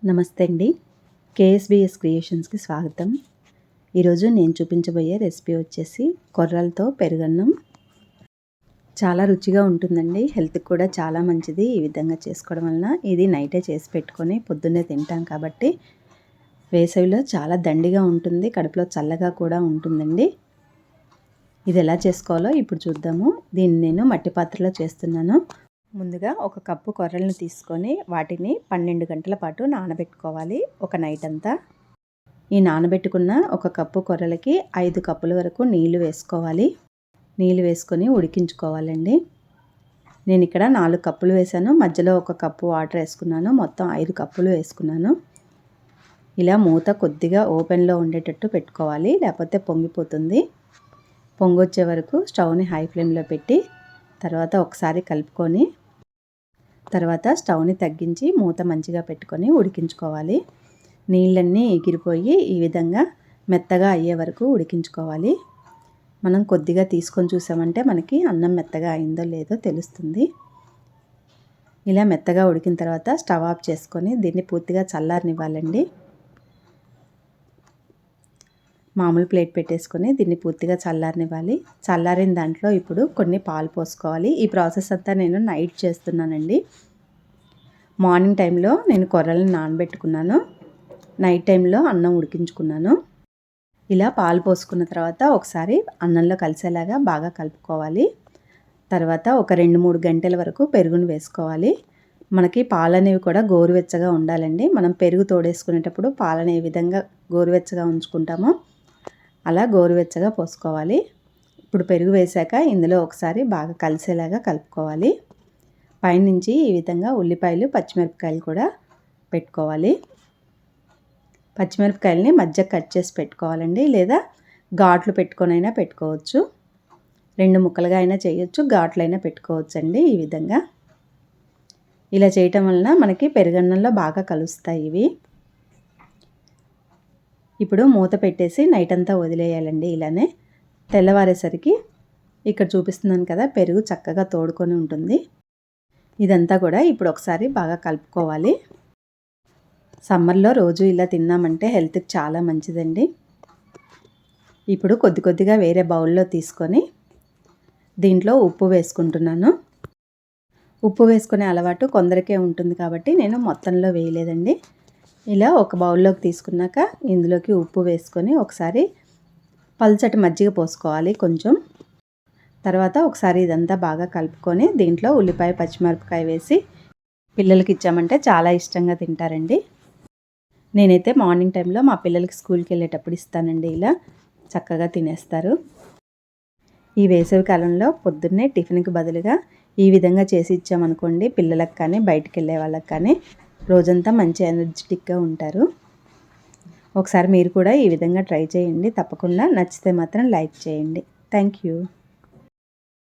నమస్తే అండి. కేఎస్బిఎస్ క్రియేషన్స్కి స్వాగతం. ఈరోజు నేను చూపించబోయే రెసిపీ వచ్చేసి కొర్రలతో పెరుగన్నం. చాలా రుచిగా ఉంటుందండి. హెల్త్కి కూడా చాలా మంచిది. ఈ విధంగా చేసుకోవడం వలన ఇది నైటే చేసి పెట్టుకొని పొద్దున్నే తింటాం కాబట్టి వేసవిలో చాలా దండిగా ఉంటుంది. కడుపులో చల్లగా కూడా ఉంటుందండి. ఇది ఎలా చేసుకోవాలో ఇప్పుడు చూద్దాము. దీన్ని నేను మట్టి పాత్రలో చేస్తున్నాను. ముందుగా ఒక కప్పు కొర్రలను తీసుకొని వాటిని 12 గంటల పాటు నానబెట్టుకోవాలి. ఒక నైట్ అంతా. ఈ నానబెట్టుకున్న ఒక కప్పు కొర్రలకి 5 కప్పుల వరకు నీళ్లు వేసుకోవాలి. నీళ్లు వేసుకొని ఉడికించుకోవాలండి. నేను ఇక్కడ 4 కప్పులు వేసాను. మధ్యలో ఒక కప్పు వాటర్ వేసుకున్నాను. మొత్తం 5 కప్పులు వేసుకున్నాను. ఇలా మూత కొద్దిగా ఓపెన్లో ఉండేటట్టు పెట్టుకోవాలి, లేకపోతే పొంగిపోతుంది. పొంగొచ్చే వరకు స్టవ్ని హై ఫ్లేమ్లో పెట్టి తర్వాత ఒకసారి కలుపుకొని తర్వాత స్టవ్ని తగ్గించి మూత మంచిగా పెట్టుకొని ఉడికించుకోవాలి. నీళ్ళన్నీ ఎగిరిపోయి ఈ విధంగా మెత్తగా అయ్యే వరకు ఉడికించుకోవాలి. మనం కొద్దిగా తీసుకొని చూసామంటే మనకి అన్నం మెత్తగా అయిందో లేదో తెలుస్తుంది. ఇలా మెత్తగా ఉడికిన తర్వాత స్టవ్ ఆఫ్ చేసుకొని దీన్ని పూర్తిగా చల్లారనివ్వాలండి. మామూలు ప్లేట్ పెట్టేసుకొని దీన్ని పూర్తిగా చల్లారనివ్వాలి. చల్లారిన దాంట్లో ఇప్పుడు కొన్ని పాలు పోసుకోవాలి. ఈ ప్రాసెస్ అంతా నేను నైట్ చేస్తున్నానండి. మార్నింగ్ టైంలో నేను కొర్రలను నానబెట్టుకున్నాను. నైట్ టైంలో అన్నం ఉడికించుకున్నాను. ఇలా పాలు పోసుకున్న తర్వాత ఒకసారి అన్నంలో కలిసేలాగా బాగా కలుపుకోవాలి. తర్వాత ఒక 2-3 గంటల వరకు పెరుగును వేసుకోవాలి. మనకి పాలు అనేవి కూడా గోరువెచ్చగా ఉండాలండి. మనం పెరుగు తోడేసుకునేటప్పుడు పాలను ఏ విధంగా గోరువెచ్చగా ఉంచుకుంటామో అలా గోరువెచ్చగా పోసుకోవాలి. ఇప్పుడు పెరుగు వేశాక ఇందులో ఒకసారి బాగా కలిసేలాగా కలుపుకోవాలి. పైనుంచి ఈ విధంగా ఉల్లిపాయలు, పచ్చిమిరపకాయలు కూడా పెట్టుకోవాలి. పచ్చిమిరపకాయలని మధ్య కట్ చేసి పెట్టుకోవాలండి, లేదా ఘాట్లు పెట్టుకొనైనా పెట్టుకోవచ్చు. 2 ముక్కలుగా అయినా చేయొచ్చు, ఘాట్లైనా పెట్టుకోవచ్చు అండి. ఈ విధంగా ఇలా చేయటం వలన మనకి పెరుగన్నంలో బాగా కలుస్తాయి ఇవి. ఇప్పుడు మూత పెట్టేసి నైట్ అంతా వదిలేయాలండి. ఇలానే తెల్లవారేసరికి ఇక్కడ చూపిస్తున్నాను కదా, పెరుగు చక్కగా తోడుకొని ఉంటుంది. ఇదంతా కూడా ఇప్పుడు ఒకసారి బాగా కలుపుకోవాలి. సమ్మర్లో రోజు ఇలా తిన్నామంటే హెల్త్కి చాలా మంచిదండి. ఇప్పుడు కొద్ది కొద్దిగా వేరే బౌల్లో తీసుకొని దీంట్లో ఉప్పు వేసుకుంటున్నాను. ఉప్పు వేసుకునే అలవాటు కొందరికే ఉంటుంది కాబట్టి నేను మొత్తంలో వేయలేదండి. ఇలా ఒక బౌల్లోకి తీసుకున్నాక ఇందులోకి ఉప్పు వేసుకొని ఒకసారి పల్చటి మజ్జిగ పోసుకోవాలి కొంచెం. తర్వాత ఒకసారి ఇదంతా బాగా కలుపుకొని దీంట్లో ఉల్లిపాయ, పచ్చిమిరపకాయ వేసి పిల్లలకి ఇచ్చామంటే చాలా ఇష్టంగా తింటారండి. నేనైతే మార్నింగ్ టైంలో మా పిల్లలకి స్కూల్కి వెళ్ళేటప్పుడు ఇస్తానండి. ఇలా చక్కగా తినేస్తారు. ఈ వేసవి కాలంలో పొద్దున్నే టిఫిన్కి బదులుగా ఈ విధంగా చేసి ఇచ్చామనుకోండి, పిల్లలకు కానీ బయటికి వెళ్ళే వాళ్ళకి కానీ రోజంతా మంచి ఎనర్జెటిక్గా ఉంటారు. ఒకసారి మీరు కూడా ఈ విధంగా ట్రై చేయండి. తప్పకుండా నచ్చితే మాత్రం లైక్ చేయండి. Thank you.